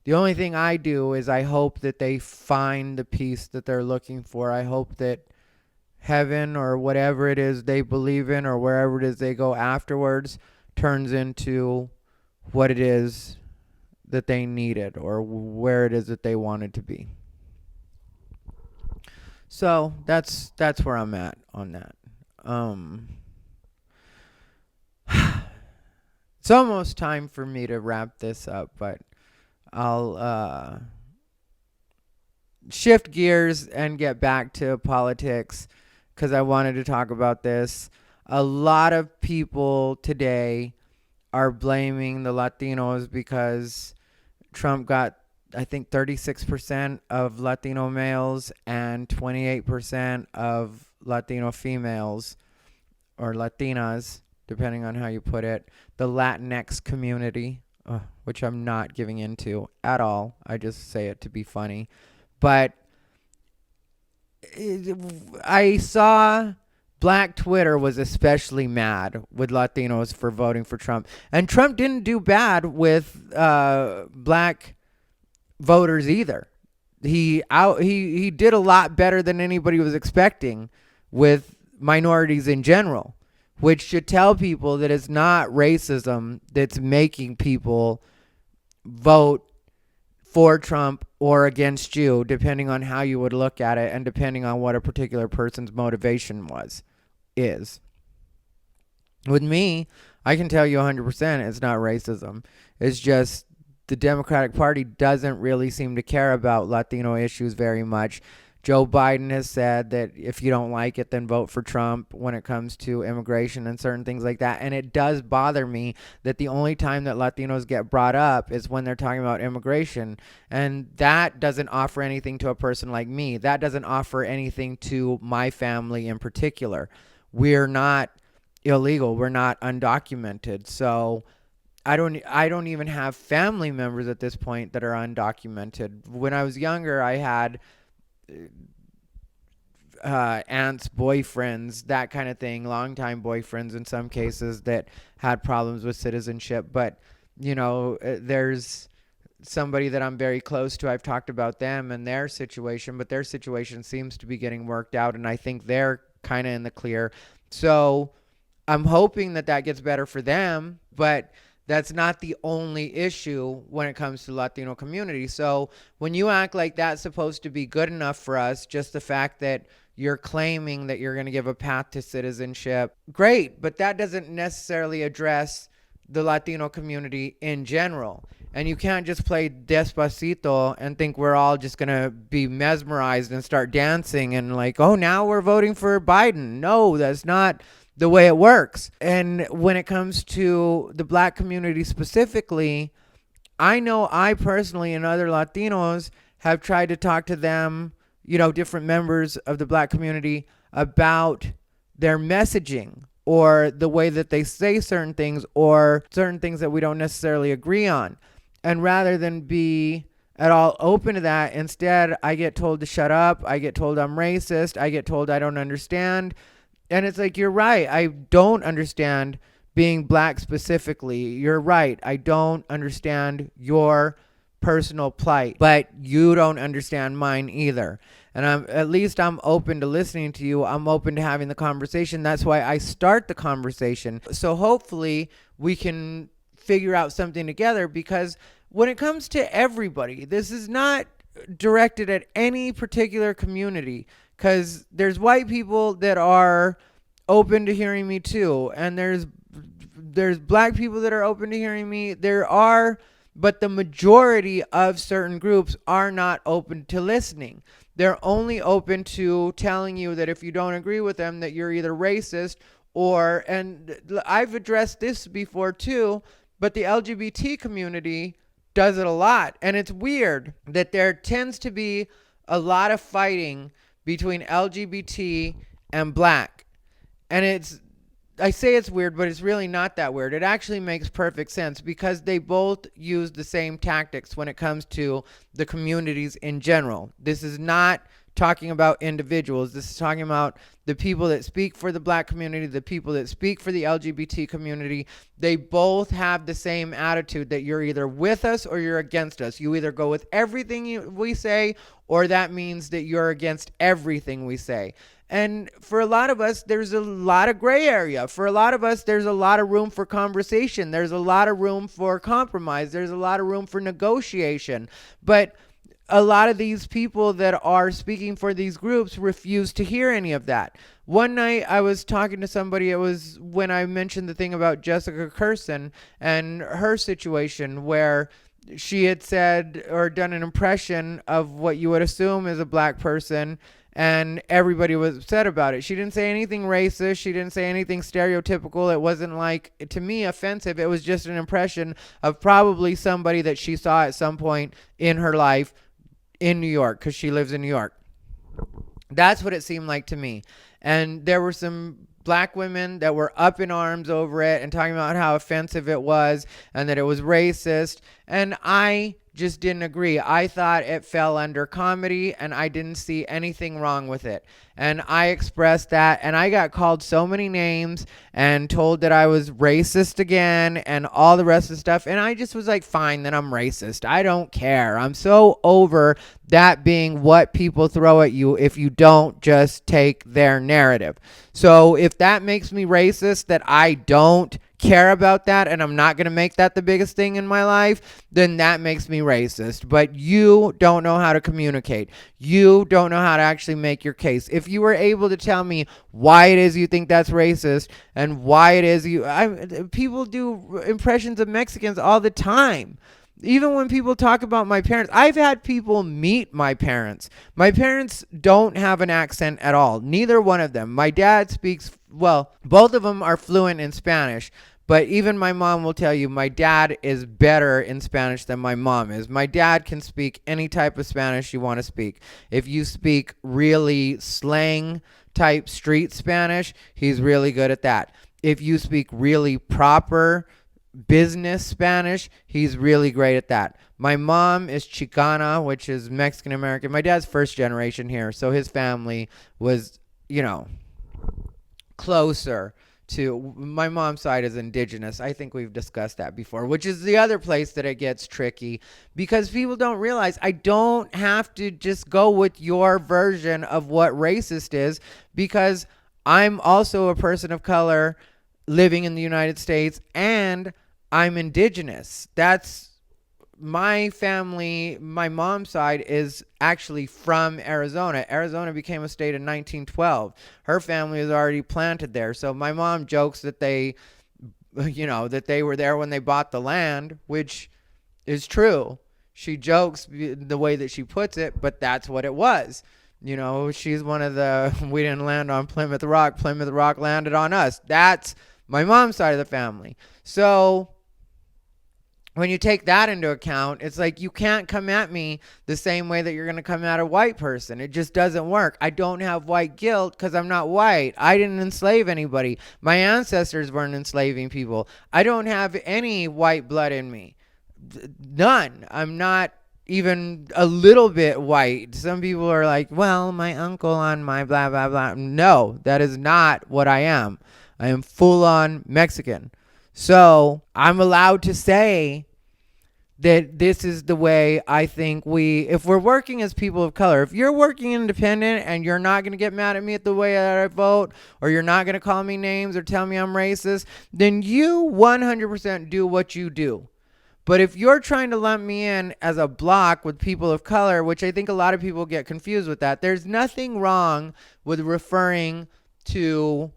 The only thing I do is I hope that they find the peace that they're looking for. I hope that heaven or whatever it is they believe in, or wherever it is they go afterwards, turns into what it is that they needed, or where it is that they wanted to be. So that's where I'm at on that. It's almost time for me to wrap this up, but I'll shift gears and get back to politics because I wanted to talk about this. A lot of people today are blaming the Latinos because Trump got, I think, 36% of Latino males and 28% of Latino females, or Latinas, depending on how you put it, the Latinx community, which I'm not giving into at all. I just say it to be funny. But I saw Black Twitter was especially mad with Latinos for voting for Trump. And Trump didn't do bad with black voters either. He did a lot better than anybody was expecting with minorities in general, which should tell people that it's not racism that's making people vote for Trump or against you, depending on how you would look at it and depending on what a particular person's motivation is. With me, I can tell you 100% it's not racism. It's just the Democratic Party doesn't really seem to care about Latino issues very much. Joe Biden has said that if you don't like it, then vote for Trump when it comes to immigration and certain things like that. And it does bother me that the only time that Latinos get brought up is when they're talking about immigration. And that doesn't offer anything to a person like me. That doesn't offer anything to my family in particular. We're not illegal. We're not undocumented. So I don't even have family members at this point that are undocumented. When I was younger, I had aunts, boyfriends, that kind of thing, longtime boyfriends in some cases that had problems with citizenship. But, there's somebody that I'm very close to. I've talked about them and their situation, but their situation seems to be getting worked out, and I think they're kind of in the clear. So I'm hoping that gets better for them, but that's not the only issue when it comes to Latino community. So when you act like that's supposed to be good enough for us, just the fact that you're claiming that you're going to give a path to citizenship, great, but that doesn't necessarily address the Latino community in general. And you can't just play Despacito and think we're all just going to be mesmerized and start dancing and like, oh, now we're voting for Biden. No, that's not the way it works. And when it comes to the black community specifically, I know I personally and other Latinos have tried to talk to them, different members of the black community about their messaging or the way that they say certain things or certain things that we don't necessarily agree on. And rather than be at all open to that, instead I get told to shut up. I get told I'm racist. I get told I don't understand. And it's like, you're right. I don't understand being black specifically. You're right. I don't understand your personal plight, but you don't understand mine either. And I'm open to listening to you. I'm open to having the conversation. That's why I start the conversation. So hopefully we can figure out something together, because when it comes to everybody, this is not directed at any particular community, because there's white people that are open to hearing me too, and there's black people that are open to hearing me. But the majority of certain groups are not open to listening. They're only open to telling you that if you don't agree with them, that you're either racist and I've addressed this before too, but the LGBT community does it a lot. And it's weird that there tends to be a lot of fighting between LGBT and black. And I say it's weird, but it's really not that weird. It actually makes perfect sense, because they both use the same tactics when it comes to the communities in general. This is not talking about individuals. This is talking about the people that speak for the black community, the people that speak for the LGBT community. They both have the same attitude that you're either with us or you're against us. You either go with everything we say, or that means that you're against everything we say. And for a lot of us, there's a lot of gray area. For a lot of us, there's a lot of room for conversation. There's a lot of room for compromise. There's a lot of room for negotiation. But a lot of these people that are speaking for these groups refuse to hear any of that. One night I was talking to somebody, it was when I mentioned the thing about Jessica Kirson and her situation, where she had said or done an impression of what you would assume is a black person, and everybody was upset about it. She didn't say anything racist. She didn't say anything stereotypical. It wasn't, like, to me, offensive. It was just an impression of probably somebody that she saw at some point in her life in New York, because she lives in New York. That's what it seemed like to me. And there were some black women that were up in arms over it and talking about how offensive it was and that it was racist. And I just didn't agree. I thought it fell under comedy, and I didn't see anything wrong with it. And I expressed that, and I got called so many names and told that I was racist again and all the rest of the stuff. And I just was like, fine, then I'm racist. I don't care. I'm so over that being what people throw at you if you don't just take their narrative. So if that makes me racist, that I don't care about that and I'm not going to make that the biggest thing in my life, then that makes me racist. But you don't know how to communicate. You don't know how to actually make your case. If you were able to tell me why it is you think that's racist and why it is people do impressions of Mexicans all the time. Even when people talk about my parents, I've had people meet my parents. My parents don't have an accent at all. Neither one of them. My dad speaks, well, both of them are fluent in Spanish. But even my mom will tell you my dad is better in Spanish than my mom is. My dad can speak any type of Spanish you want to speak. If you speak really slang type street Spanish, he's really good at that. If you speak really proper business Spanish, he's really great at that. My mom is Chicana, which is Mexican American. My dad's first generation here, so his family was, closer to my mom's side is indigenous. I think we've discussed that before, which is the other place that it gets tricky because people don't realize I don't have to just go with your version of what racist is because I'm also a person of color living in the United States and I'm indigenous. That's my family. My mom's side is actually from Arizona. Arizona became a state in 1912. Her family is already planted there. So my mom jokes that they were there when they bought the land, which is true. She jokes the way that she puts it, but that's what it was. She's one of the, we didn't land on Plymouth Rock. Plymouth Rock landed on us. That's my mom's side of the family. So when you take that into account, it's like you can't come at me the same way that you're going to come at a white person. It just doesn't work. I don't have white guilt because I'm not white. I didn't enslave anybody. My ancestors weren't enslaving people. I don't have any white blood in me. None. I'm not even a little bit white. Some people are like, well, my uncle on my blah, blah, blah. No, that is not what I am. I am full on Mexican. So I'm allowed to say that this is the way I think if we're working as people of color, if you're working independent and you're not going to get mad at me at the way that I vote, or you're not going to call me names or tell me I'm racist, then you 100% do what you do. But if you're trying to lump me in as a block with people of color, which I think a lot of people get confused with that, there's nothing wrong with referring to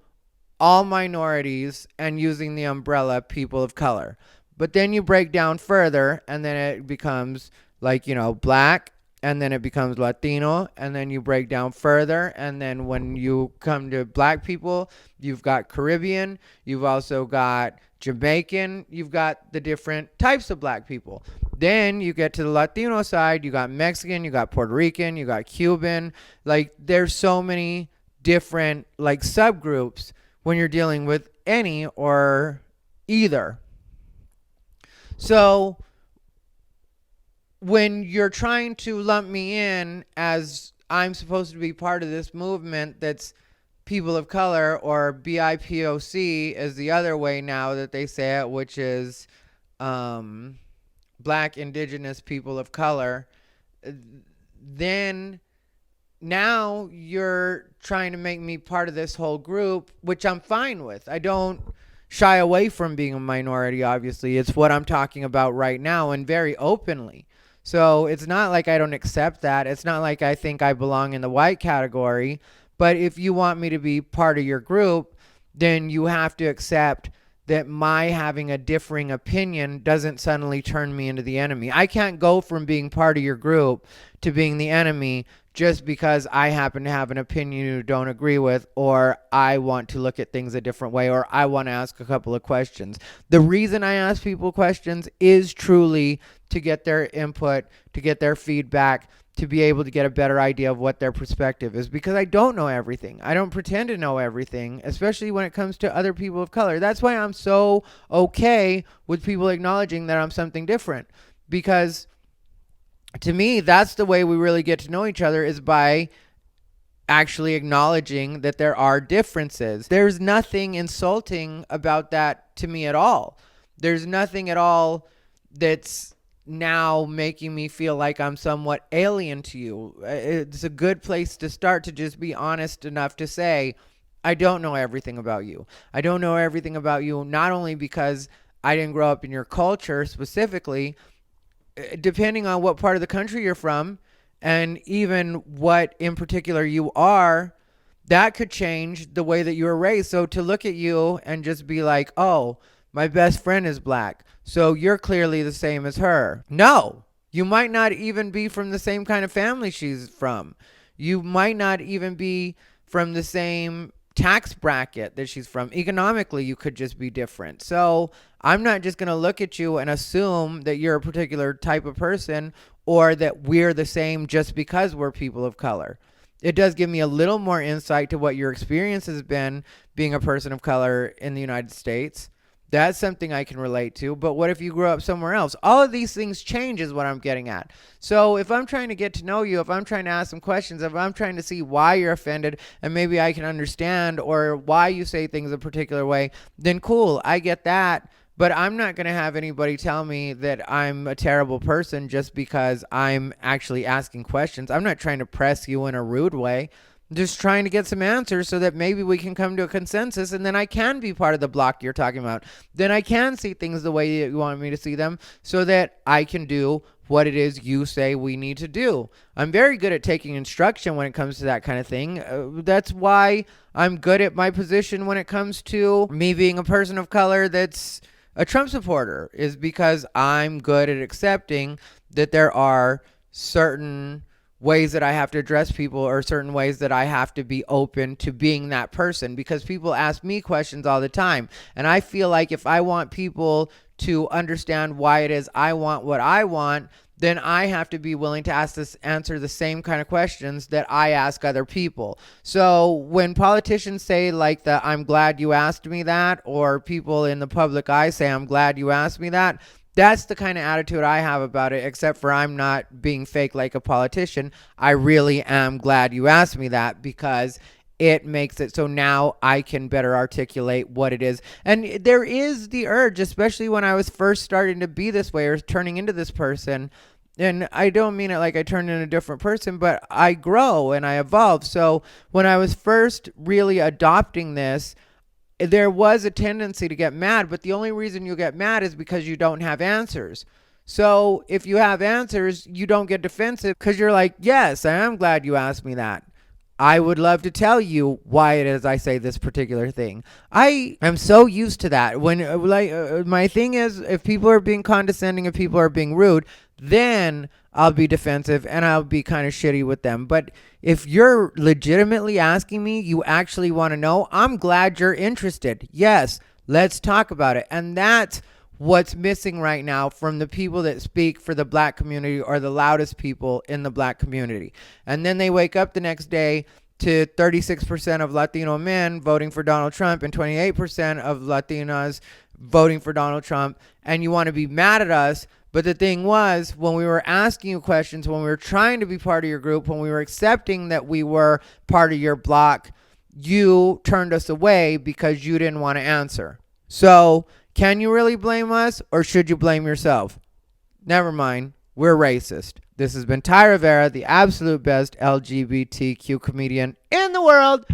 all minorities and using the umbrella people of color. But then you break down further and then it becomes like, black, and then it becomes Latino, and then you break down further, and then when you come to black people, you've got Caribbean, you've also got Jamaican, you've got the different types of black people. Then you get to the Latino side, you got Mexican, you got Puerto Rican, you got Cuban. Like there's so many different like subgroups when you're dealing with any or either. So when you're trying to lump me in as I'm supposed to be part of this movement that's people of color, or BIPOC is the other way now that they say it, which is Black, Indigenous, People of Color, then now you're trying to make me part of this whole group, which I'm fine with. I don't shy away from being a minority, obviously. It's what I'm talking about right now, and very openly. So it's not like I don't accept that. It's not like I think I belong in the white category. But if you want me to be part of your group, then you have to accept that my having a differing opinion doesn't suddenly turn me into the enemy. I can't go from being part of your group to being the enemy just because I happen to have an opinion you don't agree with, or I want to look at things a different way, or I want to ask a couple of questions. The reason I ask people questions is truly to get their input, to get their feedback, to be able to get a better idea of what their perspective is, because I don't know everything. I don't pretend to know everything, especially when it comes to other people of color. That's why I'm so okay with people acknowledging that I'm something different, because to me, that's the way we really get to know each other, is by actually acknowledging that there are differences. There's nothing insulting about that to me at all. There's nothing at all that's now making me feel like I'm somewhat alien to you. It's a good place to start, to just be honest enough to say, I don't know everything about you. I don't know everything about you, not only because I didn't grow up in your culture specifically, depending on what part of the country you're from, and even what in particular you are, that could change the way that you were raised. So to look at you and just be like, oh, my best friend is black, so you're clearly the same as her. No, you might not even be from the same kind of family she's from. You might not even be from the same tax bracket that she's from. Economically, you could just be different. So I'm not just going to look at you and assume that you're a particular type of person, or that we're the same just because we're people of color. It does give me a little more insight to what your experience has been being a person of color in the United States. That's something I can relate to. But what if you grew up somewhere else? All of these things change is what I'm getting at. So if I'm trying to get to know you, if I'm trying to ask some questions, if I'm trying to see why you're offended and maybe I can understand or why you say things a particular way, then cool, I get that. But I'm not going to have anybody tell me that I'm a terrible person just because I'm actually asking questions. I'm not trying to press you in a rude way. I'm just trying to get some answers so that maybe we can come to a consensus, and then I can be part of the block you're talking about. Then I can see things the way that you want me to see them so that I can do what it is you say we need to do. I'm very good at taking instruction when it comes to that kind of thing. That's why I'm good at my position when it comes to me being a person of color that's a Trump supporter, is because I'm good at accepting that there are certain ways that I have to address people or certain ways that I have to be open to being that person, because people ask me questions all the time. And I feel like if I want people to understand why it is I want what I want, then I have to be willing to answer the same kind of questions that I ask other people. So when politicians say like the "I'm glad you asked me that," or people in the public eye say "I'm glad you asked me that," that's the kind of attitude I have about it, except for I'm not being fake like a politician. I really am glad you asked me that, because it makes it so now I can better articulate what it is. And there is the urge, especially when I was first starting to be this way or turning into this person. And I don't mean it like I turned into a different person, but I grow and I evolve. So when I was first really adopting this, there was a tendency to get mad, but the only reason you get mad is because you don't have answers. So if you have answers, you don't get defensive because you're like, yes, I am glad you asked me that. I would love to tell you why it is I say this particular thing. I am so used to that. When my thing is, if people are being condescending, if people are being rude, then I'll be defensive and I'll be kind of shitty with them. But if you're legitimately asking me, you actually want to know, I'm glad you're interested. Yes, let's talk about it. And that's what's missing right now from the people that speak for the black community or the loudest people in the black community. And then they wake up the next day to 36% of Latino men voting for Donald Trump and 28% of Latinas voting for Donald Trump. And you want to be mad at us. But the thing was, when we were asking you questions, when we were trying to be part of your group, when we were accepting that we were part of your block, you turned us away because you didn't want to answer. So can you really blame us, or should you blame yourself? Never mind. We're racist. This has been Thai Rivera, the absolute best LGBTQ comedian in the world.